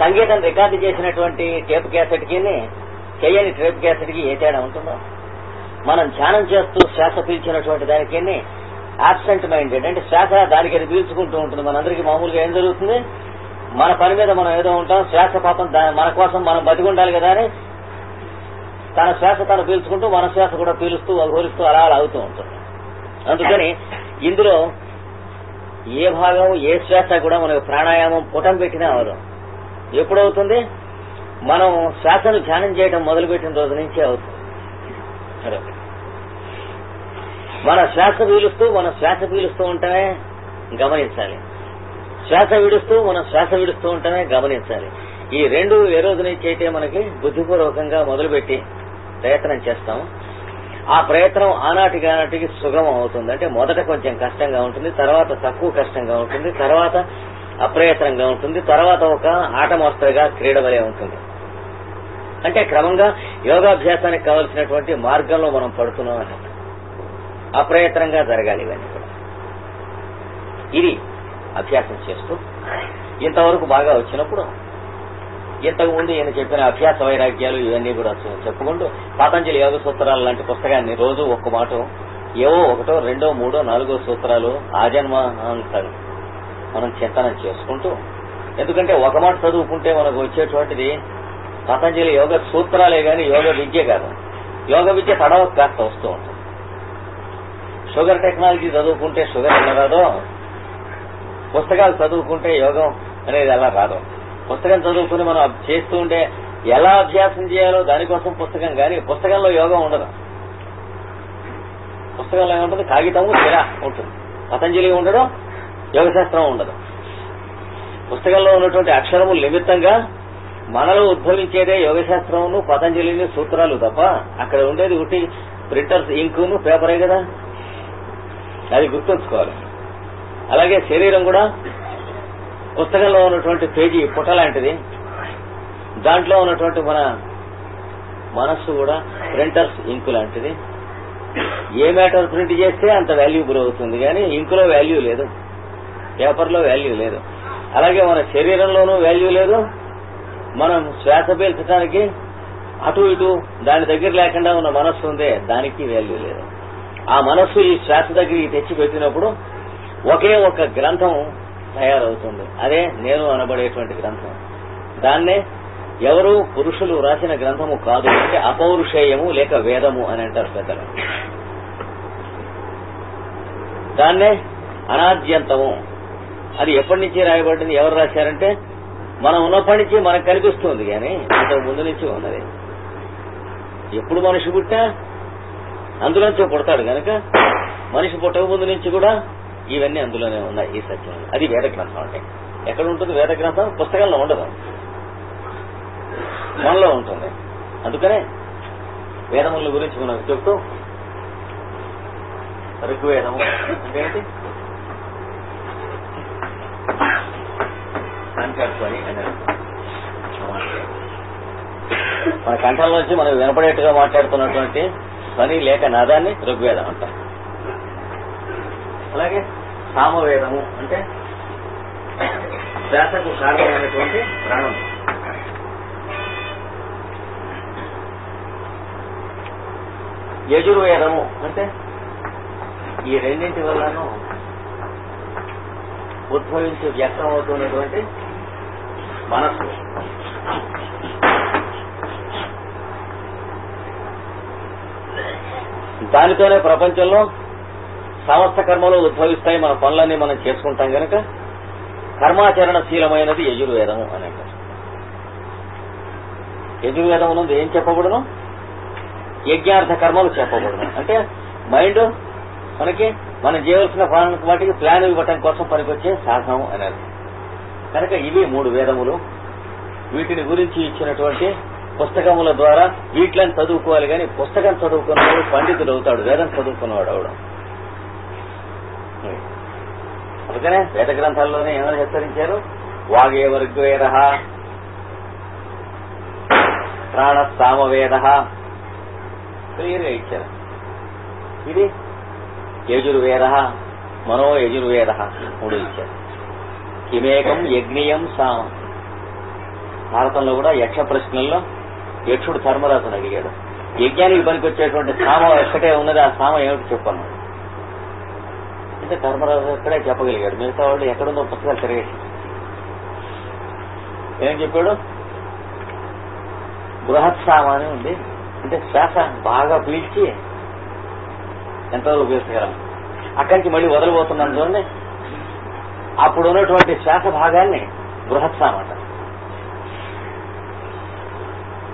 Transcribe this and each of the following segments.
సంగీతం రికార్డు చేసినటువంటి tape cassette కి చేయని టేప్ క్యాసెట్ కి ఏ తేడా ఉంటుందో, మనం ధ్యానం చేస్తూ శ్వాస పీల్చినటువంటి దానికి ఆబ్సెంట్ మైండెడ్ అంటే శ్వాస దానికి అది పీల్చుకుంటూ ఉంటుంది. మనందరికీ మామూలుగా ఏం జరుగుతుంది, మన పని మీద మనం ఏదో ఉంటాం, శ్వాస పాపం మన కోసం మనం బతికి ఉండాలి కదా అని తన శ్వాస తను పీల్చుకుంటూ మన శ్వాస కూడా పీలుస్తూ అఘోరిస్తూ అలా అలా అవుతూ ఉంటుంది. అందుకని ఇందులో ఏ భాగం ఏ శ్వాస కూడా మనకు ప్రాణాయామం పుటం పెట్టినా అవదు. ఎప్పుడవుతుంది, మనం శ్వాసను ధ్యానం చేయడం మొదలుపెట్టిన రోజు నుంచే అవుతుంది. మన శ్వాస పీలుస్తూ ఉంటేనే గమనించాలి, శ్వాస విడుస్తూ మనం శ్వాస విడుస్తూ ఉంటేనే గమనించాలి. ఈ రెండు ఏ రోజు నుంచి అయితే మనకి బుద్ధిపూర్వకంగా మొదలుపెట్టి ప్రయత్నం చేస్తాం, ఆ ప్రయత్నం ఆనాటికి సుగమం అవుతుంది. అంటే మొదట కొంచెం కష్టంగా ఉంటుంది, తర్వాత తక్కువ కష్టంగా ఉంటుంది, తర్వాత అప్రయత్నంగా ఉంటుంది, తర్వాత ఒక ఆటమోస్తరుగా క్రీడవలే ఉంటుంది. అంటే క్రమంగా యోగాభ్యాసానికి కావలసినటువంటి మార్గంలో మనం పడుతున్నాం అన్నట్టు. అప్రయత్నంగా జరగాలి ఇవన్నీ కూడా. ఇది అభ్యాసం చేస్తూ ఇంతవరకు బాగా వచ్చినప్పుడు ఇంతకుముందు ఈయన చెప్పిన అభ్యాస వైరాగ్యాలు ఇవన్నీ కూడా చెప్పుకుంటూ పతంజలి యోగ సూత్రాలు లాంటి పుస్తకాన్ని రోజు ఒక్క మాట ఏవో ఒకటో రెండో మూడో నాలుగో సూత్రాలు ఆజన్మాంతాలు మనం చింతనం చేసుకుంటూ, ఎందుకంటే ఒక మాట చదువుకుంటే మనకు వచ్చేటువంటిది పతంజలి యోగ సూత్రాలే గాని యోగ విద్య కాదు. యోగ విద్య తడవ కాస్త వస్తూ ఉంటుంది. షుగర్ టెక్నాలజీ చదువుకుంటే షుగర్ ఎలా రాదో, పుస్తకాలు చదువుకుంటే యోగం అనేది ఎలా రాదు. పుస్తకం చదువుకుని మనం చేస్తూ ఉంటే ఎలా అభ్యాసం చేయాలో దానికోసం పుస్తకం, కానీ పుస్తకంలో యోగం ఉండదు. పుస్తకంలో ఏముంటుంది, కాగితము సిరా ఉంటుంది, పతంజలి ఉండడం, యోగశాస్త్రం ఉండదు. పుస్తకంలో ఉన్నటువంటి అక్షరములు నిమిత్తంగా మనలో ఉద్భవించేదే యోగశాస్త్రమును పతంజలిని సూత్రాలు తప్ప అక్కడ ఉండేది ఉట్టి ప్రింటర్స్ ఇంకును పేపరే కదా, అది గుర్తుంచుకోవాలి. అలాగే శరీరం కూడా పుస్తకంలో ఉన్నటువంటి పేజీ పుట లాంటిది, దాంట్లో ఉన్నటువంటి మన మనస్సు కూడా ప్రింటర్స్ ఇంకు లాంటిది. ఏ మ్యాటర్ ప్రింట్ చేస్తే అంత వాల్యూబుల్ అవుతుంది, కానీ ఇంకులో వాల్యూ లేదు, పేపర్లో వాల్యూ లేదు. అలాగే మన శరీరంలోనూ వాల్యూ లేదు, మనం శ్వాస పీల్చడానికి అటు ఇటు దాని దగ్గర లేకుండా ఉన్న మనస్సు ఉందే దానికి వాల్యూ లేదు. ఆ మనస్సు ఈ శ్వాస దగ్గరికి తెచ్చి పెట్టినప్పుడు ఒకే ఒక గ్రంథం తయారవుతుంది, అదే నేను అనబడేటువంటి గ్రంథం. దాన్నే ఎవరు పురుషులు రాసిన గ్రంథము కాదు, అంటే అపౌరుషేయము లేక వేదము అని అంటారు పెద్దలు. దాన్నే అనాద్యంతము. అది ఎప్పటి నుంచి రాయబడింది, ఎవరు రాశారంటే మనం ఉన్నప్పటి నుంచి మనకు కనిపిస్తుంది, కానీ అంతకు ముందు నుంచి ఉన్నది. ఎప్పుడు మనిషి పుట్టా అందులోంచి పుడతాడు కనుక మనిషి పుట్టక ముందు నుంచి కూడా ఇవన్నీ అందులోనే ఉన్నాయి. ఈ సత్యం అది వేద గ్రంథం. అంటే ఎక్కడ ఉంటుంది వేద గ్రంథం? పుస్తకంలో ఉండదు, మనలో ఉంటుంది. అందుకనే వేదముల గురించి మనం చెప్తూ ఋగ్వేదము అంటే ఏంటి, కంఠధ్వని అని మన కంఠంలోంచి మనం వినపడేట్టుగా మాట్లాడుతున్నటువంటి ధ్వని లేక నాదాన్ని ఋగ్వేదం అంటాం. అలాగే సామవేదము అంటే శ్వాసకు కారణమైనటువంటి ప్రాణం. యజుర్వేదము అంటే ఈ రెండింటి వల్లను ఉద్భవించి వ్యక్తం అవుతున్నటువంటి మనస్సు. దానితోనే ప్రపంచంలో సమస్త కర్మలు ఉద్భవిస్తాయి, మన పనులన్నీ మనం చేసుకుంటాం కనుక కర్మాచరణశీలమైనది యజుర్వేదము అని అంటారు. యజుర్వేదము నుండి ఏం చెప్పబడును? యజ్ఞార్థ కర్మలు చెప్పబడును. అంటే మైండ్ మనకి మనం చేయవలసిన వాటికి ప్లాన్ ఇవ్వటం కోసం పనికొచ్చే సాధనం అనేది. కనుక ఇవి 3 వేదములు. వీటిని గురించి ఇచ్చినటువంటి పుస్తకముల ద్వారా వీటిని చదువుకోవాలి, కానీ పుస్తకం చదువుకున్నవాడు పండితుడు అవుతాడు, వేదం చదువుకున్నవాడు అవడం. అందుకనే వేద గ్రంథాల్లోనే ఏమైనా హెచ్చరించారు, వాగేవ ఋగ్వేద, ప్రాణ సామవేద క్లియర్గా ఇచ్చారు. ఇది యజుర్వేద, మనో యజుర్వేద 3 ఇచ్చారు. కిమేకం యజ్ఞీయం సామ. భారతంలో కూడా యక్ష ప్రశ్నల్లో యక్షుడు ధర్మరాజును అడిగాడు, యజ్ఞానికి పనికి వచ్చేటువంటి సామ ఎక్కడే ఉన్నది, ఆ సామ ఏమిటి చెప్పాను అంటే ధర్మరాజు ఎక్కడే చెప్పగలిగాడు. మిగతా వాళ్ళు ఎక్కడుందో పుస్తకాలు తిరిగేసి ఏం చెప్పాడు, బృహత్సామ అని ఉంది, అంటే శ్వాస బాగా పీల్చి ఎంతవరకు పీల్చగలం, అక్కడి నుంచి మళ్ళీ వదలబోతున్నాను చూడండి, అప్పుడు ఉన్నటువంటి శ్వాస భాగాన్ని బృహత్సామ అంట.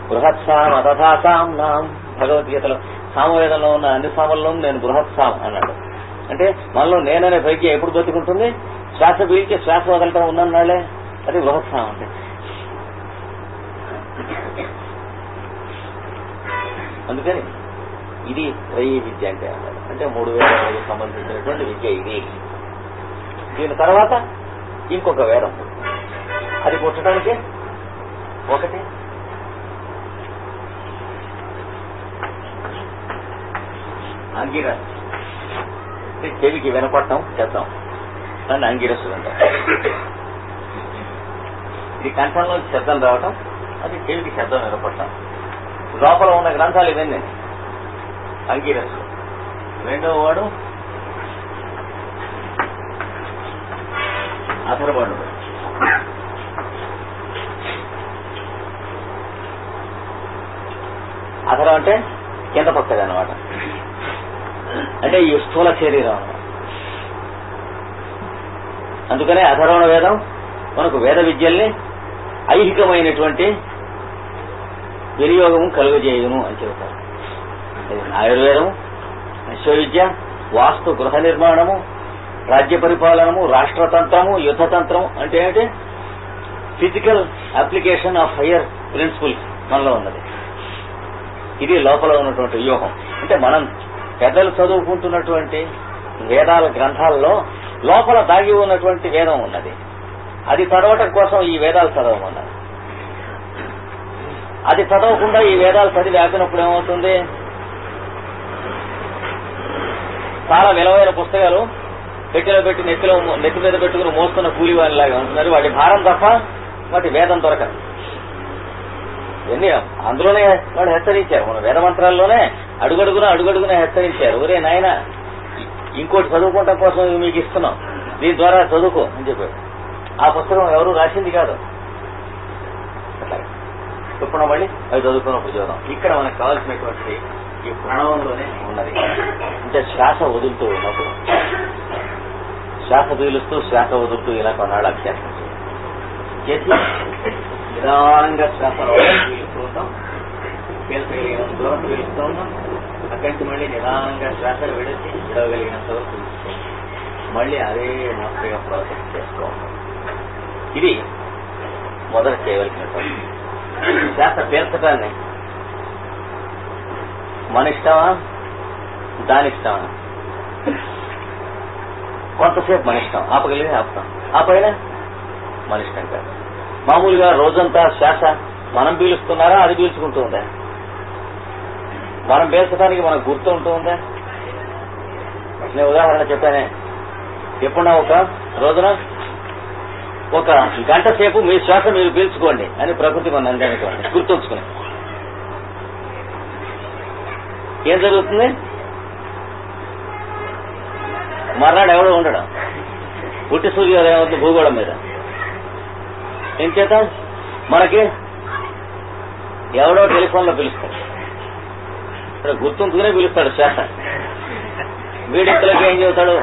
బృహత్సామ తథాసాం నాం భగవద్గీతలో సామవేదంలో ఉన్న అన్ని సామల్లో నేను బృహత్సాం అన్నాడు. అంటే మనలో నేననే ప్రజ్ఞ ఎప్పుడు బతుకుంటుంది, శ్వాస పీల్చి శ్వాస వదలటం ఉన్నన్నాళ్లే, అది బృహత్సాం అంటే. అందుకని ఇది త్రయీ విద్య అంటే అన్నాడు. అంటే 3 వేదాలకు సంబంధించినటువంటి విద్య ఇది. దీని తర్వాత ఇంకొక వేదం, అది పుట్టడానికి ఒకటి అంగిరస్, చెవికి వినపడటం చేద్దాం దాన్ని అంగిరస్సులు అంటాం. ఇది కంఠంలో శబ్దం రావటం, అది చెవికి శబ్దం వినపడటం. లోపల ఉన్న గ్రంథాలు ఇవన్నీ అంగిరస్సు. రెండవ వాడు అథర్వణుడు. అథర్వం అంటే కింద పక్కది అనమాట, అంటే ఈ స్థూల శరీరం అన్నమాట. అందుకనే అథర్వణ వేదం మనకు వేద విద్యల్ని ఐహికమైనటువంటి వినియోగము కలుగజేయును అని చెబుతారు. ఆయుర్వేదము, విశ్వవిద్య, వాస్తు గృహ నిర్మాణము, రాజ్య పరిపాలనము, రాష్ట్రతంత్రము, యుద్ధతంత్రము అంటే ఏంటి, physical application of higher principles మనలో ఉన్నది. ఇది లోపల ఉన్నటువంటి వ్యూహం. అంటే మనం పెద్దలు చదువుకుంటున్నటువంటి వేదాల గ్రంథాల్లో లోపల దాగి ఉన్నటువంటి వేదం ఉన్నది. అది చదవటం కోసం ఈ వేదాలు చదవమన్నది. అది చదవకుండా ఈ వేదాలు చదివి ఆపినప్పుడు ఏమవుతుంది, చాలా విలువైన పుస్తకాలు పెట్టిలో పెట్టి నెత్తి మీద పెట్టుకుని మోస్తున్న కూలి వాళ్ళలాగా ఉంటున్నారు. వాటి భారం తప్ప వాటి వేదం దొరకదు. ఇవన్నీ అందులోనే వాడు హెచ్చరించారు. మన వేద మంత్రాల్లోనే అడుగడుగున హెచ్చరించారు, ఒరే నాయన ఇంకోటి చదువుకోవటం కోసం మీకు ఇస్తున్నాం, దీని ద్వారా చదువుకో అని చెప్పాడు. ఆ పుస్తకం ఎవరు రాసింది కాదు. అట్లాగే ఇప్పుడు మళ్ళీ అవి చదువుకున్నప్పుడు చూద్దాం. ఇక్కడ మనకు కావాల్సినటువంటి ఈ ప్రణవంలోనే ఉన్నది. అంటే శ్వాస వదులుతూ ఉన్నప్పుడు శ్వాస పీలుస్తూ శ్వాస వదులుతూ ఇలా కొన్నాళ్ళు అభ్యాసం చేసి నిదానంగా శ్వాస పీలుస్తూ ఉంటాం, పీల్చగలిగినంత దూరం పీలుస్తూ ఉంటాం, అక్కడి నుంచి మళ్ళీ నిదానంగా శ్వాసలు విడిచి విడవగలిగినంత వరకు పీలుస్తాం, మళ్ళీ అదే మాత్రగా ప్రాసెస్ చేసుకోవాలి. ఇది మొదట చేయవలసినటువంటి. శ్వాస పీల్చడాన్ని మన ఇష్టమా దాని ఇష్టమా, కొంతసేపు మన ఇష్టం, ఆపగలిగి ఆపుతాం, ఆపైనా మన ఇష్టం కాదు. మామూలుగా రోజంతా శ్వాస మనం పీలుస్తున్నారా అది పీల్చుకుంటూ ఉందా, మనం పీల్చడానికి మనకు గుర్తు ఉంటూ ఉందా? నేను ఉదాహరణ చెప్పానే, ఎప్పుడన్నా ఒక రోజున ఒక గంట సేపు మీ శ్వాస మీరు పీల్చుకోండి అని ప్రకృతి మన అందరికీ గుర్తుంచుకుని ఏం జరుగుతుంది, మర్నాడు ఎవడో ఉండడం, పుట్టి సూర్యోదయం అవుతుంది భూగోళం మీద. ఏం చేత మనకి ఎవడో టెలిఫోన్లో పిలుస్తాడు, ఇక్కడ గుర్తుంచుకునే పిలుస్తాడు శ్వాస. వీడికి ఏం చెబుతాడు,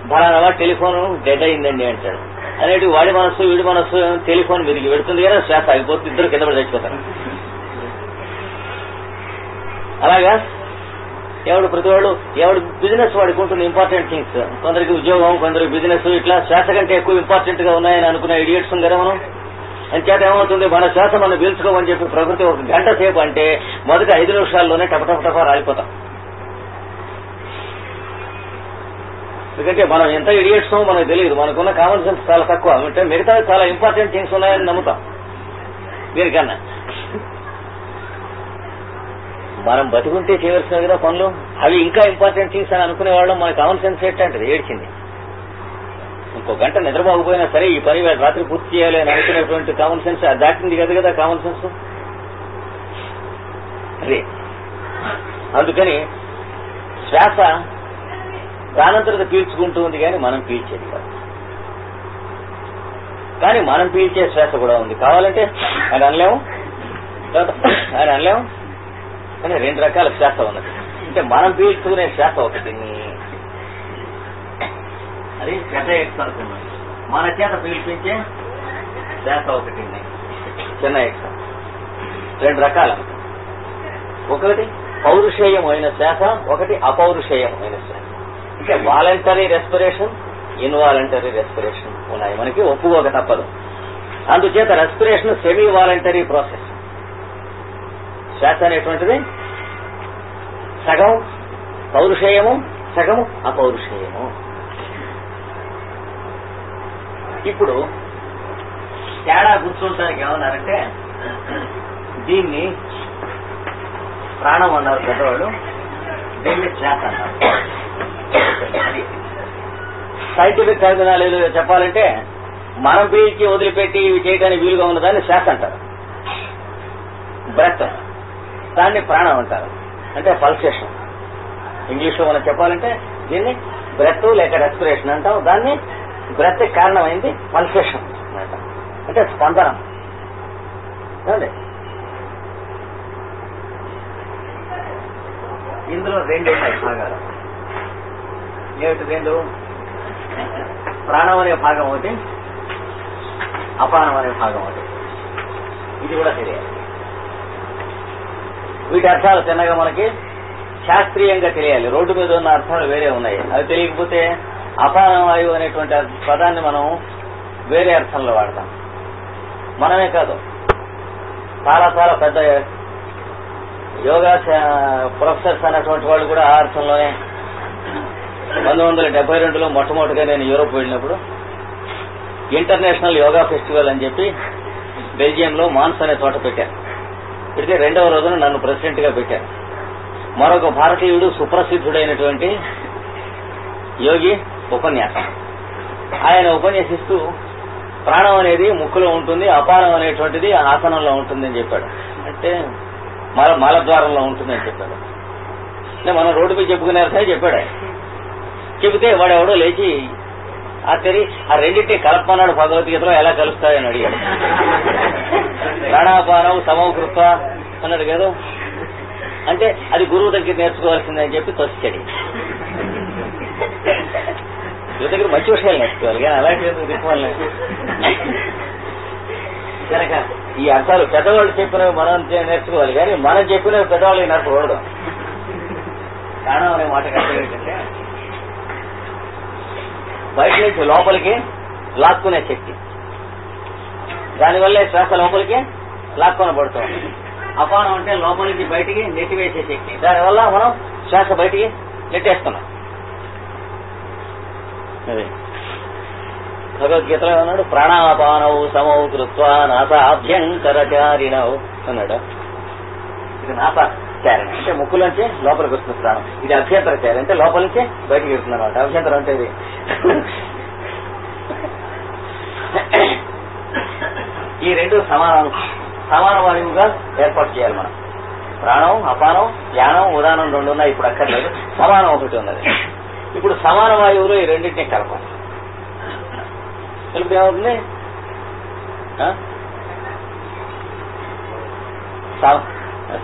ఫలానా టెలిఫోన్ డెడ్ అయిందండి అంటాడు. అనేది వాడి మనస్సు వీడి మనస్సు టెలిఫోన్ మీదకి పెడుతుంది కదా, శ్వాస ఆగిపోతే ఇద్దరు కింద పడి చచ్చిపోతారు. అలాగా ఎవడు బిజినెస్ వాడికి ఉంటుంది ఇంపార్టెంట్ థింగ్స్, కొందరికి ఉద్యోగం, కొందరికి బిజినెస్, ఇట్లా శ్వాస కంటే ఎక్కువ ఇంపార్టెంట్ గా ఉన్నాయని అనుకునే ఇడియట్స్ కదా మనం. అంచేత ఏమవుతుంది, మన శ్వాస మనం పీల్చుకోమని చెప్పి ప్రకృతి ఒక గంట సేపు అంటే మొదటి 5 నిమిషాల్లోనే టపటపటపా రాలిపోతాం. ఎందుకంటే మనం ఎంత ఇడియట్స్ మనకు తెలియదు, మనకున్న కామన్ సెన్స్ చాలా తక్కువ. అంటే మిగతా చాలా ఇంపార్టెంట్ థింగ్స్ ఉన్నాయని నమ్ముతాం. దీనికన్నా మనం బతుకుంటే చేయవలసిన కదా పనులు, అవి ఇంకా ఇంపార్టెంట్ థింగ్స్ అని అనుకునే వాళ్ళం. మన కామన్ సెన్స్ ఏంటంటే ఏడ్చింది. ఇంకో గంట నిద్రపోకపోయినా సరే ఈ పని రాత్రి పూర్తి చేయాలి అని అనుకునేటువంటి కామన్ సెన్స్ దాటింది కదా కామన్ సెన్స్. అదే అందుకని శ్వాస దానంతరత పీల్చుకుంటూ ఉంది కానీ మనం పీల్చేది కాదు. కానీ మనం పీల్చే శ్వాస కూడా ఉంది. కావాలంటే అని అనలేము కానీ 2 రకాల శ్వాస ఉన్నది. అంటే మనం పీల్చుకునే శ్వాస ఒకటి, అది పెద్ద ఎక్స్ అనుకున్నాం. మన చేత పీల్పించే శ్వాస ఒకటి, చిన్న ఎక్స్. 2 రకాలు. ఒకటి పౌరుషేయమైన శ్వాస, ఒకటి అపౌరుషేయమైన శ్వాస. అంటే వాలంటరీ రెస్పిరేషన్, ఇన్వాలంటరీ రెస్పిరేషన్ ఉన్నాయి. మనకి ఒప్పుకోక తప్పదు. అందుచేత రెస్పిరేషన్ సెమీ వాలంటరీ ప్రాసెస్. శ్వాస అనేటువంటిది సగం పౌరుషేయము, సగము అపౌరుషేయము. ఇప్పుడు తేడా గుర్తుంటానికి ఏమన్నారంటే, దీన్ని ప్రాణం అన్నారు పెద్దవాళ్ళు, దీన్ని శ్వాస అన్నారు. సైంటిఫిక్ టర్మినాలజీ చెప్పాలంటే మనం పీల్చి వదిలిపెట్టి ఇవి చేయడానికి వీలుగా ఉన్నదాన్ని శ్వాస అంటారు. బ్రెత్, దాన్ని ప్రాణం అంటారు. అంటే పల్సేషన్. ఇంగ్లీష్ లో మనం చెప్పాలంటే దీన్ని బ్రెత్ లేక రెస్పిరేషన్ అంటాం. దాన్ని బ్రెత్ కారణమైంది పల్సేషన్ అంటాం, అంటే స్పందనం. ఇందులో 2 ఉన్నాయి భాగాలు. ఏమిటి 2? ప్రాణం అనే భాగం ఒకటి, అపానం అనే భాగం ఒకటి. ఇది కూడా తెలియాలి. వీటి అర్థాలు చిన్నగా మనకి శాస్త్రీయంగా తెలియాలి. రోడ్డు మీద ఉన్న అర్థాలు వేరే ఉన్నాయి. అవి తెలియకపోతే అపాన వాయువు అనేటువంటి పదాన్ని మనం వేరే అర్థంలో వాడతాం. మనమే కాదు, చాలా చాలా పెద్ద యోగా ప్రొఫెసర్స్ అనేటువంటి వాళ్ళు కూడా ఆ అర్థంలోనే. 1972లో మొట్టమొదటిగా నేను యూరోప్ వెళ్ళినప్పుడు ఇంటర్నేషనల్ యోగా ఫెస్టివల్ అని చెప్పి బెల్జియంలో మాన్స్ అనే చోట పెట్టారు. పెడితే 2వ రోజున నన్ను ప్రెసిడెంట్ గా పెట్టారు. మరొక భారతీయుడు సుప్రసిద్ధుడైనటువంటి యోగి ఉపన్యాసం. ఆయన ఉపన్యసిస్తూ ప్రాణం అనేది ముక్కులో ఉంటుంది, అపానం అనేటువంటిది ఆసనంలో ఉంటుందని చెప్పాడు. అంటే మలద్వారంలో ఉంటుందని చెప్పాడు. మనం రోడ్డు మీద చెప్పుకునే అర్థమే చెప్పాడు. చెబితే వాడెవడో లేచి ఆ 2 కలపమన్నాడు భగవద్గీతలో, ఎలా కలుస్తాయని అడిగాడు. ప్రాణాపానం సమకృత్వ అన్నాడు కదా. అంటే అది గురువు దగ్గర నేర్చుకోవాల్సిందని చెప్పి తోసిచ్చాడు. గురువు దగ్గర మంచి విషయాలు నేర్చుకోవాలి కానీ అలాంటి రిక్వాలి కనుక ఈ అర్థాలు పెద్దవాళ్ళు చెప్పినవి మనం నేర్చుకోవాలి కానీ మనం చెప్పినవి పెద్దవాళ్ళకి నేర్పకూడదు. ప్రాణం అనే మాట అర్థం ఏంటంటే బయట నుంచి లోపలికి లాక్కునే శక్తి, దానివల్లే శ్వాస లోపలికి లాక్కొనబడుతుంది. అపానం అంటే లోపలికి బయటికి నెట్టివేసే శక్తి, దానివల్ల మనం శ్వాస బయటికి నెట్టేస్తున్నాం. అదే భగవద్గీతలో అన్నాడు, ప్రాణాపానవు సమౌ కృత్వా నాసాభ్యంకరచారిణవు అన్నాడు. ఇది నాసాచారణ అంటే ముక్కులోంచి లోపలికి వస్తుంది ప్రాణం. ఇది అభ్యంతరచారి అంటే లోపల నుంచి బయటికి వెళ్తుంది అనమాట. అభ్యంతరం అంటే ఇది. ఈ 2 సమాన వాయువుగా ఏర్పాటు చేయాలి మనం. ప్రాణం, అపానం, యానం, ఉదానం 2 ఉన్నాయి. ఇప్పుడు అక్కర్లేదు, సమానం ఒకటి ఉన్నది. ఇప్పుడు సమాన వాయువులో ఈ 2 కలపాలి. కలిపితే ఏమవుతుంది?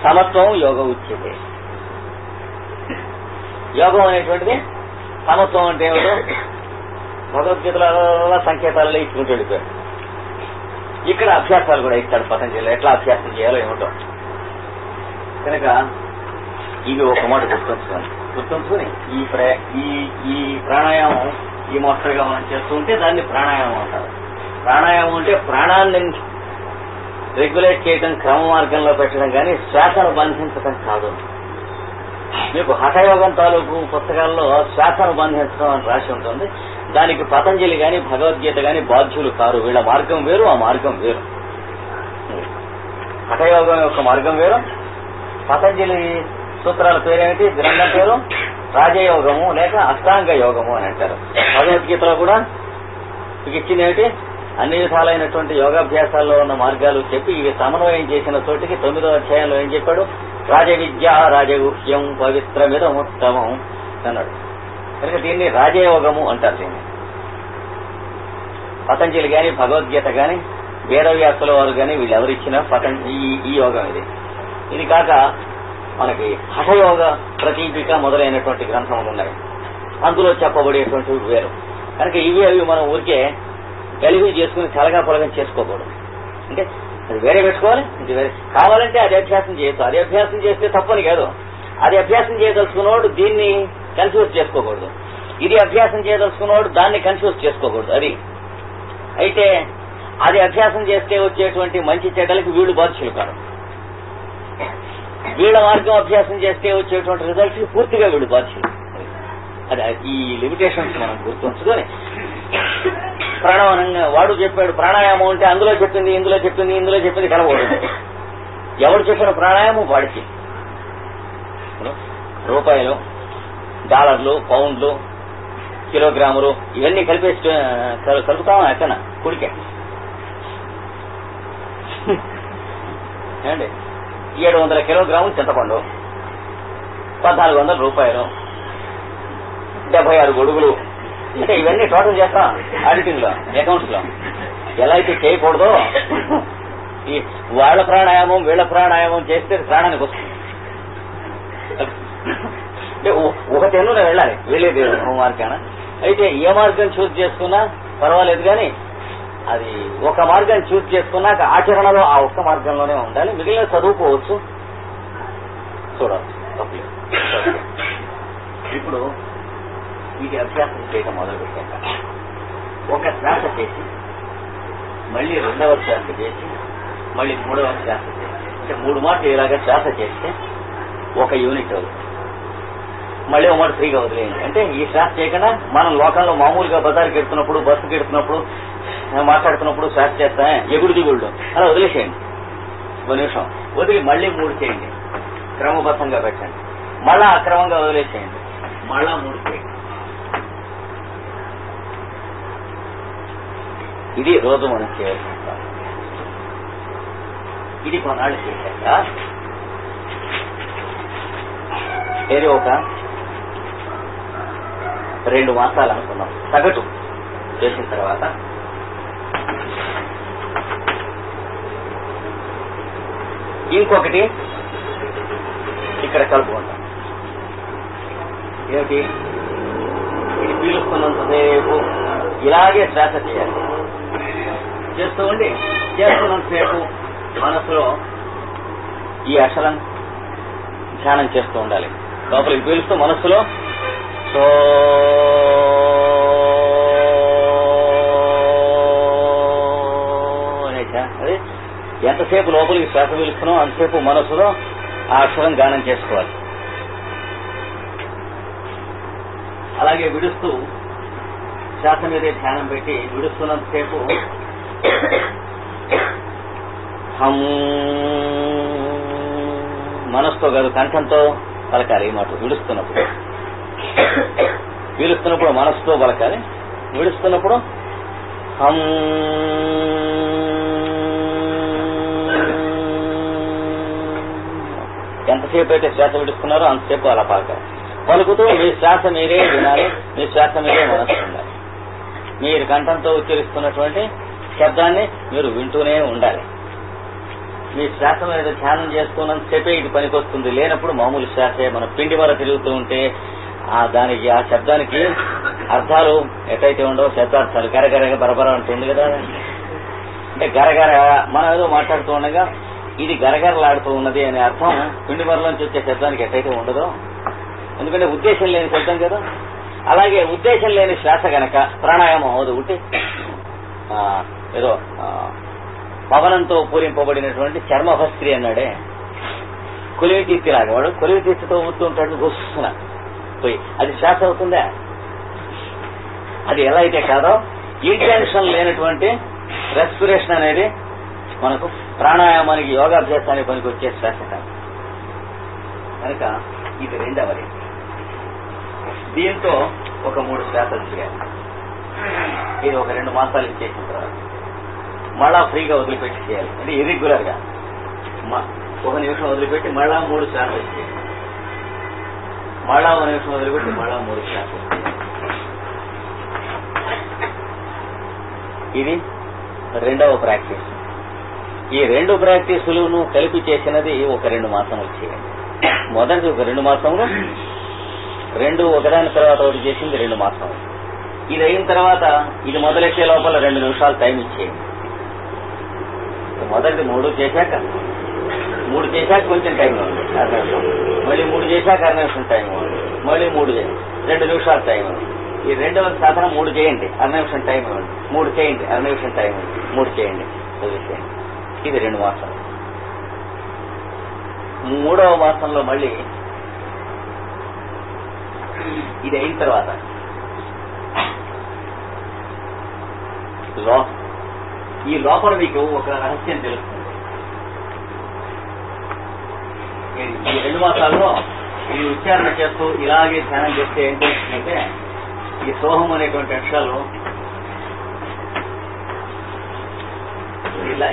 సమత్వం యోగం ఉచ్యతే. యోగం అనేటువంటిది సమత్వం అంటే ఏమిటో భగవద్గీతలో సంకేతాలలో ఇచ్చుకుంటూ వెళ్ళిపోయాడు. ఇక్కడ అభ్యాసాలు కూడా ఇస్తాడు పతంజలి, ఎట్లా అభ్యాసం చేయాలో ఏమిటో. కనుక ఇవి ఒక మాట గుర్తుంచుకొని ఈ ప్రాణాయామం ఈ మోస్తరుగా మనం చేస్తుంటే దాన్ని ప్రాణాయామం అంటారు. ప్రాణాయామం అంటే ప్రాణాన్ని రెగ్యులేట్ చేయడం, క్రమ మార్గంలో పెట్టడం కానీ శ్వాసను బంధించడం కాదు. మీకు హఠయోగం తాలూకు పుస్తకాల్లో శ్వాసను బంధించడం అని రాసి ఉంటుంది. దానికి పతంజలి గాని భగవద్గీత గాని బాధ్యులు కారు. వీళ్ళ మార్గం వేరు, ఆ మార్గం వేరు. హఠయోగం యొక్క మార్గం వేరు. పతంజలి సూత్రాల పేరేమిటి? గ్రంథం పేరు రాజయోగము లేక అష్టాంగ యోగము అని అంటారు. భగవద్గీతలో కూడా మీకు ఇచ్చింది ఏమిటి? అన్ని విధాలైనటువంటి యోగాభ్యాసాల్లో ఉన్న మార్గాలు చెప్పి ఇవి సమన్వయం చేసిన చోటికి 9వ అధ్యాయంలో ఏం చెప్పాడు? రాజవిద్య రాజగుహ్యం పవిత్రమిదముత్తమం అన్నాడు. కనుక దీన్ని రాజయోగము అంటారు. దీన్ని పతంజలి గాని భగవద్గీత గాని వేదవ్యాసుల వారు గాని వీళ్ళెవరిచ్చినా ఈ యోగం ఇది. ఇది కాక మనకి హఠయోగ ప్రతీపిక మొదలైనటువంటి గ్రంథములు ఉన్నాయి. అందులో చెప్పబడేటువంటివి వేరు. కనుక ఇవి అవి మనం ఊరికే గలివి చేసుకుని చలగా పొలగం చేసుకోకూడదు. అంటే అది వేరే పెట్టుకోవాలి, ఇది వేరే కావాలంటే అది అభ్యాసం చేయొచ్చు. అది అభ్యాసం చేస్తే తప్పని కాదు. అది అభ్యాసం చేయదలుచుకున్నవాడు దీన్ని కన్ఫ్యూజ్ చేసుకోకూడదు. ఇది అభ్యాసం చేయదలుచుకున్నవాడు దాన్ని కన్ఫ్యూజ్ చేసుకోకూడదు. అది అయితే అది అభ్యాసం చేస్తే వచ్చేటువంటి మంచి చెడ్డలకి వీళ్ళు బాధ్యులు కాదు. వీళ్ళ మార్గం అభ్యాసం చేస్తే వచ్చేటువంటి రిజల్ట్స్ పూర్తిగా వీళ్ళు బాధ్యులు. అది ఈ లిమిటేషన్స్ మనం గుర్తుంచుకొని ప్రాణాయామంగా వాడు చెప్పాడు ప్రాణాయామం అంటే అందులో చెప్పింది ఇందులో చెప్పింది కనబడదు. ఎవడు చెప్పిన ప్రాణాయామం వాడికి రూపాయలు, డాలర్లు, పౌండ్లు, కిలోగ్రాములు ఇవన్నీ కలుపుతామా ఎక్కన కుడికే ఏమండి? 700 కిలోగ్రాములు చింతపండు, 1400 రూపాయలు, 76 గొడుగులు, అంటే ఇవన్నీ టోటల్ చేస్తాం ఆడిటింగ్ లో, అకౌంట్స్ లో. ఎలా అయితే చేయకూడదో ఈ వాళ్ళ ప్రాణాయామం వీళ్ళ ప్రాణాయామం చేస్తే ప్రాణానికి వస్తుంది. అంటే ఒక తెన్నులో వెళ్ళాలి, వెళ్ళేది మార్గాన. అయితే ఏ మార్గం చూస్ చేసుకున్నా పర్వాలేదు, కానీ అది ఒక మార్గం చూస్ చేసుకున్నాక ఆచరణలో ఆ ఒక్క మార్గంలోనే ఉండాలి. మిగిలిన చదువుకోవచ్చు, చూడాలి, తప్పలేదు. ఇప్పుడు ఇది అభ్యాసం చేయడం మొదలు పెట్టాక ఒక శ్వాస చేసి మళ్ళీ 2వ శ్వాస చేసి మళ్ళీ 3వ శ్వాస చేసి, అంటే 3 మాటలు ఇలాగా శ్వాస చేస్తే 1 యూనిట్ అవుతుంది. మళ్ళీ 1 మాట ఫ్రీగా వదిలేయండి. అంటే ఈ శ్వాస చేయకుండా మనం లోకంలో మామూలుగా బజార్కి ఎడుతున్నప్పుడు, బస్సుకి ఎడుతున్నప్పుడు, మాట్లాడుతున్నప్పుడు శ్వాస చేస్తా ఎగుడు దిగుళ్ళు అలా వదిలేసేయండి. 1 నిమిషం వదిలి మళ్ళీ 3 చేయండి, క్రమబద్ధంగా పెట్టండి. మళ్ళా అక్రమంగా వదిలేసేయండి, మళ్ళా 3 చేయండి. ఇది రోజు మనం చేయాల్సిన. ఇది కొన్నాళ్ళు చేశాక ఏదో ఒక 2 మాసాలు అనుకున్నాం సగటు చేసిన తర్వాత ఇంకొకటి ఇక్కడ కలుపుకుంటాం. ఏమిటి? ఇది పీలుస్తున్నంతసేపు ఇలాగే శ్వాస చేయాలి. చేస్తూ ఉండి చేస్తున్నంతసేపు మనసులో ఈ అక్షరం ధ్యానం చేస్తూ ఉండాలి. లోపలికి పీలుస్తూ మనస్సులో సో అదే ఎంతసేపు లోపలికి శ్వాస పీలుస్తున్నాం అంతసేపు మనస్సులో ఆ అక్షరం గానం చేసుకోవాలి. అలాగే విడుస్తూ శ్వాస మీదే ధ్యానం పెట్టి విడుస్తున్నంతసేపు మనసుతో కాదు కంఠంతో పలకాలి. ఈ మాట విడుస్తున్నప్పుడు, పీలుస్తున్నప్పుడు మనసుతో పలకాలి, విడుస్తున్నప్పుడు ఎంతసేపు అయితే శ్వాస విడుస్తున్నారో అంతసేపు అలా పలకాలి. పలుకుతూ మీ శ్వాస మీరే వినాలి, మీ శ్వాస మీరే మనసు ఉండాలి. మీరు కంఠంతో ఉచ్చరిస్తున్నటువంటి శబ్దాన్ని మీరు వింటూనే ఉండాలి. మీ శ్వాస మీద ధ్యానం చేసుకున్నంతసేపే ఇది పనికొస్తుంది. లేనప్పుడు మామూలు శ్వాసే మన పిండి వర తిరుగుతూ ఉంటే దానికి ఆ శబ్దానికి అర్థాలు ఎట్టయితే ఉండవు, శబ్దార్థాలు గరగరగ బరబర అంటుంది కదా. అంటే గరగర మనం ఏదో మాట్లాడుతూ ఉండగా ఇది గరగరలాడుతూ ఉన్నది అనే అర్థం పిండి వరలోంచి వచ్చే శబ్దానికి ఎట్టయితే ఉండదో, ఎందుకంటే ఉద్దేశం లేని శబ్దం కదా. అలాగే ఉద్దేశం లేని శ్వాస గనక ప్రాణాయామం అవదు. ఉంటే ఏదో పవనంతో పూరింపబడినటువంటి చర్మభస్త్రి అన్నాడే, కొలివి తీర్తిలాగా వాడు కొలివి తీర్చితో ఊరుతూ ఉంటాడు గుస్తున్నా పోయి, అది శ్వాస అవుతుందా? అది ఎలా అయితే కాదో ఇంటెన్షన్ లేనటువంటి రెస్పిరేషన్ అనేది మనకు ప్రాణాయామానికి యోగాభ్యాసానికి పనికి వచ్చే శ్వాస కాదు. కనుక ఇది 2వది. దీంతో ఒక 3 శ్వాసలు చేయాలి. ఇది ఒక 2 మాసాలు ఇచ్చేసిన తర్వాత మళ్ళా ఫ్రీగా వదిలిపెట్టి చేయాలి. అంటే ఇర్రెగ్యులర్ గా 1 నిమిషం వదిలిపెట్టి మళ్ళా 3 శ్వాసలు చేయాలి, మళ్ళా 1 నిమిషం వదిలిపెట్టి మళ్ళా 3 శ్వాసలు చేయాలి. ఇది రెండవ ప్రాక్టీస్. ఈ 2 ప్రాక్టీసులను కలిపి చేసినది ఒక 2 మాసములు చేయండి. మొదటి ఒక 2 మాసములు, 2 ఒకదాని తర్వాత ఒకటి చేసింది 2 మాసములు. ఇది అయిన తర్వాత ఇది మొదలెట్టే లోపల 2 నిమిషాలు టైం ఇచ్చేయండి. మొదటి 3 చేశాక కొంచెం టైం ఉంది 6 నిమిషం, మళ్ళీ 3 చేశాక 6 నిమిషం టైం ఉంది, మళ్ళీ 3 2 నిమిషాలు టైం ఉంది. ఈ రెండవ సాధన 3 చేయండి, 6 నిమిషం టైం ఉంది, 3 చేయండి, 6 నిమిషం టైం ఉంది, 3 చేయండి, చదివేసేయండి. ఇది 2 మాసాలు. 3వ మాసంలో మళ్ళీ ఇది అయిన తర్వాత ఈ లోపల మీకు ఒక రహస్యం తెలుస్తుంది. ఈ 2 మాసాల్లో ఈ ఉచ్చారణ చేస్తూ ఇలాగే ధ్యానం చేస్తే ఏం తెలుస్తుందంటే ఈ సోహం అనేటువంటి అక్షరాలు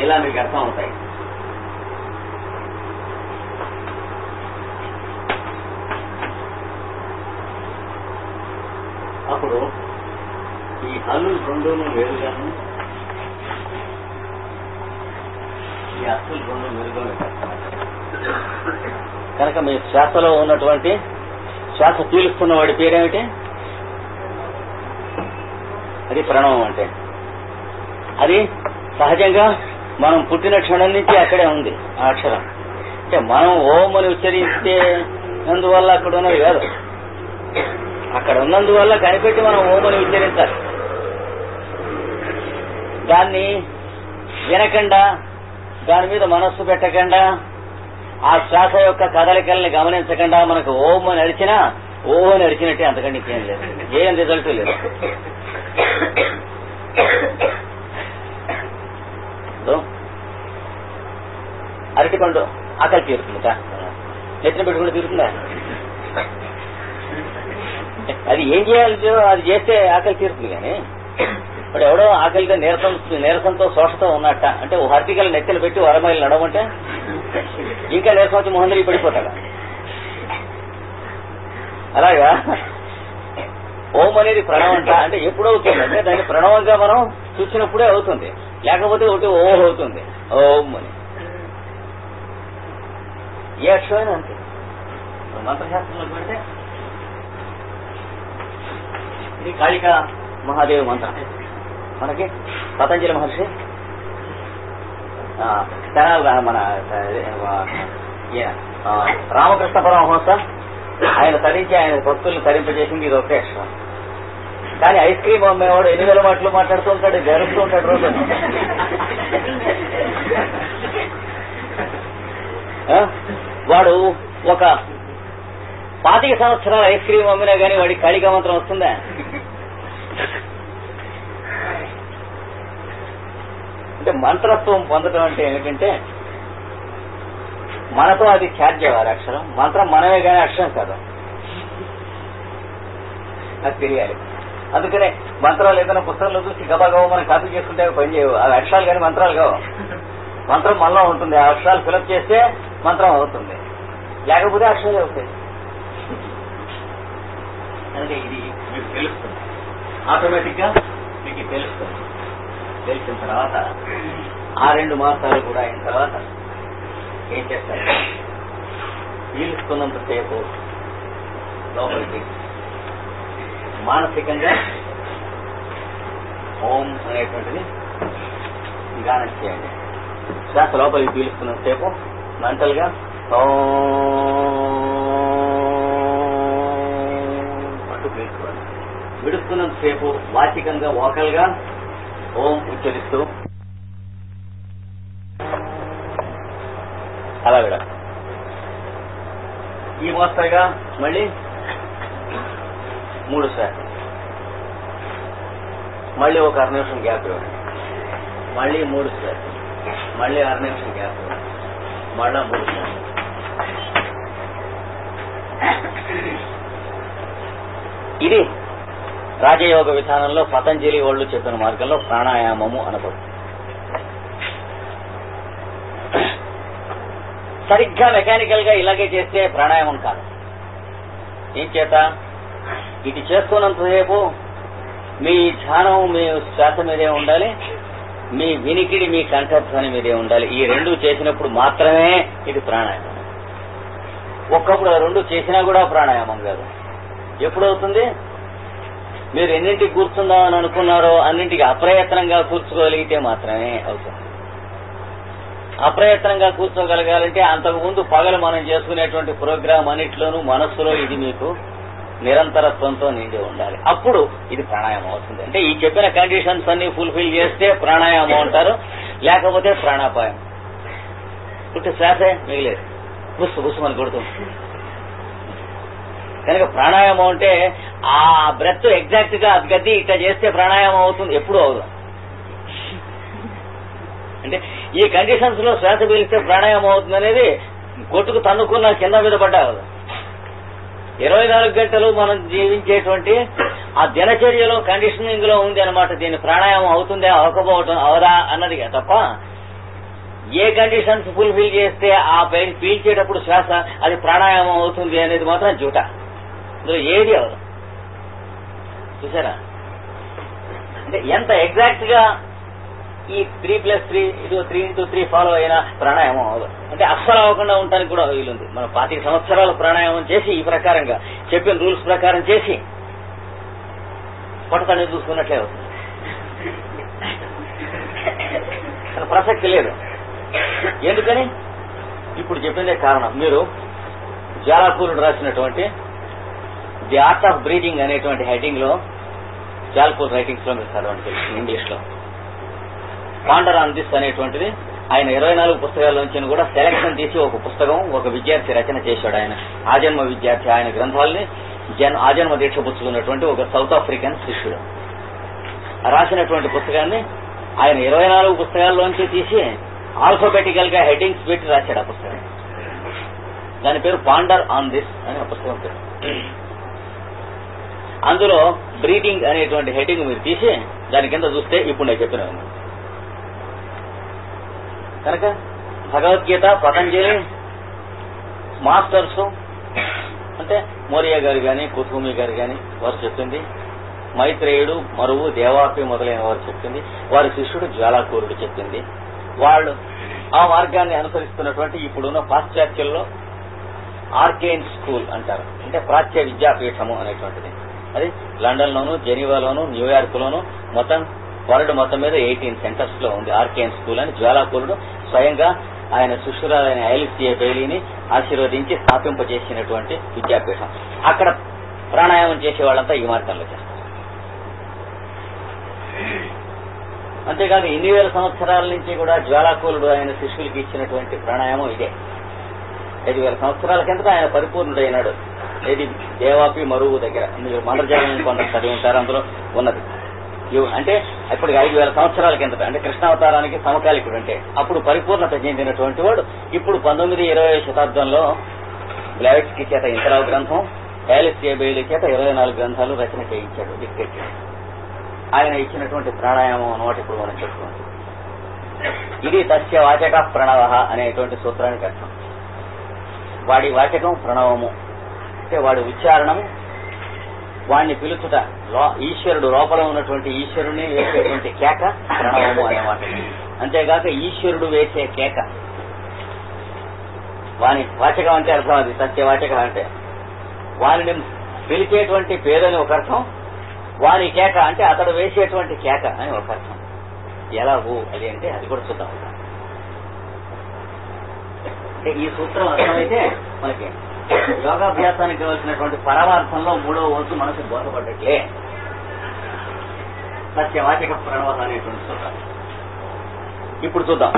ఇలా మీకు అర్థం అవుతాయి. అప్పుడు ఈ హల్లులు 2 వేరుగాను, ఈ అస్సులు 2 వేరుగా కనుక మీ శ్వాసలో ఉన్నటువంటి శ్వాస పీలుస్తున్న వాడి పేరేమిటి? అది ప్రణవం. అంటే అది సహజంగా మనం పుట్టిన క్షణం నుంచి అక్కడే ఉంది ఆ అక్షరం. అంటే మనం ఓం అని ఉచ్చరిస్తే అందువల్ల అక్కడ ఉన్నది కాదు, అక్కడ ఉన్నందువల్ల కనిపెట్టి మనం ఓం అని ఉచ్చరించాలి. దాన్ని వినకుండా, దాని మీద మనస్సు పెట్టకుండా, ఆ శ్వాస యొక్క కదలికల్ని గమనించకుండా మనకు ఓం అని అడిచినా ఓం అని అడిచినట్టే, అంతకంటే ఇంకేం లేదు, ఏం రిజల్ట్ లేదు. అరటిపండు ఆకలి తీరుతుంది, నెత్తిన పెట్టుకుంటే తీరుతుందా? అది ఏం చేయాలి, అది చేస్తే ఆకలి తీరుతుంది. కానీ ఇప్పుడు ఎవడో ఆకలితో నీరసంతో శోషతో ఉన్నట్ట అంటే ఓ హర్టికల్ నెత్తిన పెట్టి వరమైలు నడవంటే ఇంకా నీరసం వచ్చి మొహందరి పడిపోతాడు. అలాగా ఓం అనేది ప్రణవంట అంటే ఎప్పుడవుతుంది అంటే దాన్ని ప్రణవంగా మనం చూసినప్పుడే అవుతుంది, లేకపోతే ఒకటి ఓం అవుతుంది. ఓం అని ఏ అక్షరమైనా అంతే. మంత్రశాస్త్రంలో పెడితే ఇది కాళికా మహాదేవి మంత్రం. మనకి పతంజలి మహర్షి మన రామకృష్ణ పరమహంస ఆయన తరించి ఆయన భక్తుల్ని తరింపజేసింది ఇది ఒకే అక్షరం. కానీ ఐస్ క్రీమ్ అమ్మేవాడు 8,000 మాటలు మాట్లాడుతూ ఉంటాడు, జరుపుతూ ఉంటాడు రోజు. వాడు ఒక 25 సంవత్సరాలు ఐస్ క్రీమ్ అమ్మినా గానీ వాడికి కాళికా మంత్రం వస్తుందా? అంటే మంత్రత్వం పొందడం అంటే ఏమిటంటే మనతో అది ఛార్జ్ అవ్వాలి అక్షరం. మంత్రం మనమే కానీ అక్షరం కాదు, అది తెలియాలి. అందుకనే మంత్రాలు ఏదైనా పుస్తకంలో చూసి గబాగబా మనం కాపీ చేసుకుంటే పని చేయవు. అవి అక్షరాలు కానీ మంత్రాలు కావు. మంత్రం మనలో ఉంటుంది, ఆ అక్షరాలు ఫిలప్ చేస్తే మంత్రం అవుతుంది, లేకపోతే అక్షరాలు అవుతాయి. అంటే ఇది మీకు తెలుస్తుంది, ఆటోమేటిక్ గా మీకు తెలుస్తుంది. తెలిసిన తర్వాత ఆ 2 మాసాలు కూడా అయిన తర్వాత ఏం చేస్తారు, పీలుస్తున్నంతసేపు లోపలికి మానసికంగా ఓం అనేటువంటిది గానం చేయండి. శ్వాస లోపలికి పీలుస్తున్నంతసేపు మెంటల్ గా పట్టు పీల్చుకోండి. విడుస్తున్నంతసేపు వాచికంగా వోకల్ గా ఓం ఉచ్చరిస్తూ అలా విడ. ఈ మోస్తరుగా మళ్ళీ 3 శ్వాసలు, మళ్ళీ ఒక 6 నిమిషం గ్యాప్ ఇవ్వండి, మళ్ళీ 3 శ్వాసలు, మళ్ళీ 6 నిమిషం గ్యాప్ ఇవ్వండి, మళ్ళా 3 శ్వాసలు. ఇది రాజయోగ విధానంలో పతంజలి వాళ్ళు చెప్పిన మార్గంలో ప్రాణాయామము అనబడుతుంది. సరిగ్గా మెకానికల్ గా ఇలాగే చేస్తే ప్రాణాయామం కాదు. ఏం చేత ఇది చేస్తున్నంతసేపు మీ ధ్యానం మీ శ్వాస మీదే ఉండాలి, మీ వినికిడి మీ కంఠధ్వని మీదే ఉండాలి. ఈ రెండు చేసినప్పుడు మాత్రమే ఇది ప్రాణాయామం. ఒక్కప్పుడు ఆ రెండు చేసినా కూడా ప్రాణాయామం కాదు. ఎప్పుడవుతుంది? మీరు ఎన్నింటికి కూర్చుందామని అనుకున్నారో అన్నింటికి అప్రయత్నంగా కూర్చోగలిగితే మాత్రమే అవుతుంది. అప్రయత్నంగా కూర్చోగలగాలంటే అంతకుముందు పగలు మనం చేసుకునేటువంటి ప్రోగ్రాం అన్నిట్లోనూ మనస్సులో ఇది మీకు నిరంతరత్వంతో నిండి ఉండాలి. అప్పుడు ఇది ప్రాణాయామం అవుతుంది. అంటే ఈ చెప్పిన కండిషన్స్ అన్ని ఫుల్ఫిల్ చేస్తే ప్రాణాయామం అంటారు, లేకపోతే ప్రాణాపాయం. పుట్టి శ్వాసే మిగిలేదు, బుస్సు బుస్సు అని కొడుతుంది. కనుక ప్రాణాయామం అంటే ఆ బ్రెత్ ఎగ్జాక్ట్ గా గద్ది ఇట్లా చేస్తే ప్రాణాయామం అవుతుంది. ఎప్పుడు అవుతుంది అంటే ఈ కండిషన్స్ లో శ్వాస పీలిస్తే ప్రాణాయామం అవుతుంది అనేది కొట్టుకు తన్నుకున్న కింద మీద పడ్డా కదా. 24 గంటలు మనం జీవించేటువంటి ఆ దినచర్యలో కండిషనింగ్ లో ఉంది అనమాట. దీని ప్రాణాయామం అవుతుందే అవకపోవటం అవదా అన్నది తప్ప ఏ కండిషన్స్ ఫుల్ఫిల్ చేస్తే ఆ పైన పీల్చేటప్పుడు శ్వాస అది ప్రాణాయామం అవుతుంది అనేది మాత్రం జూట. ఇందులో ఏది అవదు. చూసారా? అంటే ఎంత ఎగ్జాక్ట్ గా ఈ 3+3 ఇది 3x3 ఫాలో అయినా ప్రాణాయామం అవదు. అంటే అస్సలు అవ్వకుండా ఉండడానికి కూడా వీలుంది. మనం 25 సంవత్సరాలు ప్రాణాయామం చేసి ఈ ప్రకారంగా చెప్పిన రూల్స్ ప్రకారం చేసి పొట్టతని చూసుకున్నట్లే అవుతుంది. ప్రసక్తి లేదు. ఎందుకని? ఇప్పుడు చెప్పిందే కారణం. మీరు జాలాపూరుడు రాసినటువంటి ది ఆర్ట్ ఆఫ్ బ్రీతింగ్ అనేటువంటి హెడ్డింగ్ లో జాలాపూర్ రైటింగ్స్ లో మీరు చదవండి ఇంగ్లీష్ లో. పాండర్ ఆన్ దిస్ అనేటువంటిది ఆయన 24 పుస్తకాల్లోంచి కూడా సెలక్షన్ తీసి ఒక పుస్తకం ఒక విద్యార్థి రచన చేశాడు. ఆయన ఆజన్మ విద్యార్థి. ఆయన గ్రంథాలని ఆజన్మ దీక్ష పుచ్చుకున్నటువంటి ఒక సౌత్ ఆఫ్రికన్ శిష్యుడు రాసినటువంటి పుస్తకాన్ని ఆయన 24 పుస్తకాల్లోంచి తీసి ఆల్ఫాబెటికల్ గా హెడ్డింగ్స్ పెట్టి రాశాడు ఆ పుస్తకం. దాని పేరు పాండర్ ఆన్ దిస్ అని ఆ పుస్తకం పేరు. అందులో బ్రీతింగ్ అనేటువంటి హెడ్డింగ్ మీరు తీసి దాని కింద చూస్తే ఇప్పుడు నేను చెప్పిన కనుక భగవద్గీత పతంజలి మాస్టర్స్ అంటే మోరియా గారు గాని కుతుమి గారు గాని వారు చెప్పింది, మైత్రేయుడు మరువు దేవాపి మొదలైన వారు చెప్పింది, వారి శిష్యుడు జ్వాలాకూరుడు చెప్పింది. వాళ్ళు ఆ మార్గాన్ని అనుసరిస్తున్నటువంటి ఇప్పుడున్న పాశ్చాత్యంలో ఆర్కేన్ స్కూల్ అంటారు. అంటే ప్రాచ్య విద్యాపీఠము అనేటువంటిది. అది లండన్ లోను, జెనీవాలోను, న్యూయార్క్ లోను మొత్తం వరల్డ్ మొత్తం మీద 18 సెంటర్స్ లో ఉంది ఆర్కేన్ స్కూల్ అని. జ్వాలాకూరుడు స్వయంగా ఆయన శిష్యురాలైన ఐలిసియా బెయిలీని ఆశీర్వదించి స్థాపింపజేసినటువంటి విద్యాపీఠం. అక్కడ ప్రాణాయామం చేసే వాళ్ళంతా ఈ మార్గంలో చేస్తారు. అంతేకాదు ఇన్ని వేల సంవత్సరాల నుంచి కూడా జ్వాలాకూరుడు ఆయన శిష్యులకి ఇచ్చినటువంటి ప్రాణాయామం ఇదే. 5,000 సంవత్సరాల కిందట ఆయన పరిపూర్ణుడైనాడు. ఇది దేవాపి మరువు దగ్గర. మీరు మంత్రజాలం కొంత చదివి ఉంటారు, అందులో ఉన్నది. అంటే ఇప్పుడు 5,000 సంవత్సరాల కిందట, అంటే కృష్ణావతారానికి సమకాలికుడు. అంటే అప్పుడు పరిపూర్ణత చెందినటువంటి వాడు. ఇప్పుడు 19-20 శతాబ్దంలో బ్లావెట్స్కీ చేత ఇంతరావు గ్రంథం, ఐలిసియా బెయిలీ చేత 24 గ్రంథాలు రచన చేయించాడు డిక్టేట్. ఆయన ఇచ్చినటువంటి ప్రాణాయామం అన్నమాట ఇప్పుడు మనం చెప్పుకుంటాం. ఇది తస్య వాచక ప్రణవ అనేటువంటి సూత్రానికి అర్థం. వాడి వాచకం ప్రణవము అంటే వాడి ఉచ్చారణము, వాడిని పిలుచుట, ఈశ్వరుడు లోపల ఉన్నటువంటి ఈశ్వరుని వేసేటువంటి కేక ప్రణవము అనేమాట. అంతేగాక ఈశ్వరుడు వేసే కేక వాని వాచకం అంటే అర్థం. అది సత్యవాచక అంటే వారిని పిలిచేటువంటి పేరుని ఒక అర్థం, వారి కేక అంటే అతడు వేసేటువంటి కేక అని ఒక అర్థం. ఎలాగూ అది అంటే అది కూడా చూద్దాం. అంటే ఈ సూత్రం అర్థమైతే మనకి యోగాభ్యాసానికి కావలసినటువంటి పరమార్థంలో 3వ వంతు మనకు బోధపడ్డట్లే. సత్యవాచక ప్రణవ అనేటువంటి సూత్రం ఇప్పుడు చూద్దాం.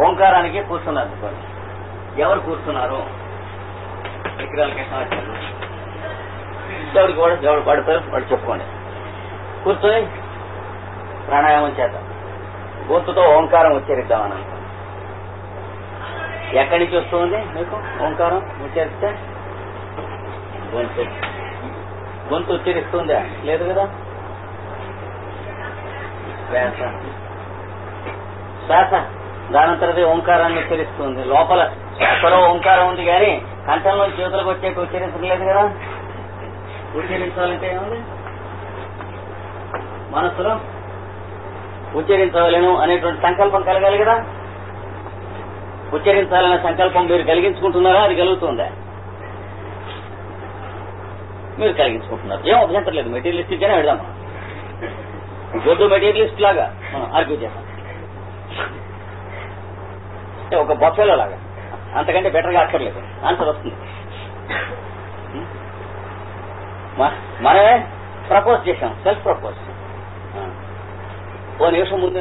ఓంకారానికి కూర్చున్నారు అనుకోండి. ఎవరు కూర్చున్నారు? విగ్రహాల కృష్ణాచార్యులు. దేవుడికి కూడా దేవుడు పడిపోయి వాడు చెప్పుకోండి. కూర్చొని ప్రాణాయామం చేద్దాం. గొంతుతో ఓంకారం ఉచ్చరిద్దామని అనుకో. ఎక్కడి నుంచి వస్తుంది మీకు ఓంకారం ఉచ్చరిస్తే? గొంతు. గొంతు ఉచ్చరిస్తుందా? లేదు కదా. శ్వాస శ్వాస దానంతరదే ఓంకారాన్ని ఉచ్చరిస్తుంది. లోపల శ్వాసలో ఓంకారం ఉంది కానీ కంఠంలో చేతులకు వచ్చేట్టు ఉచ్చరించలేదు కదా. ఉచ్చరించాలంటే ఏముంది? మనసులో ఉచ్చరించవలేను అనేటువంటి సంకల్పం కలగాలి కదా. ఉచ్చరించాలనే సంకల్పం మీరు కలిగించుకుంటున్నారా? అది కలుగుతుందా? మీరు కలిగించుకుంటున్నారు. ఏం అభ్యంతరం లేదు. మెటీరియలిస్టిక్ గానే వెళ్దాం. గొడ్డు మెటీరియలిస్ట్ లాగా మనం ఆర్గ్యూ చేస్తాం. ఒక బొఫెలో లాగా, అంతకంటే బెటర్గా అక్కర్లేదు, ఆన్సర్ వస్తుంది. మనమే ప్రపోజ్ చేశాం, సెల్ఫ్ ప్రపోజ్. ఓ నిమిషం ముందు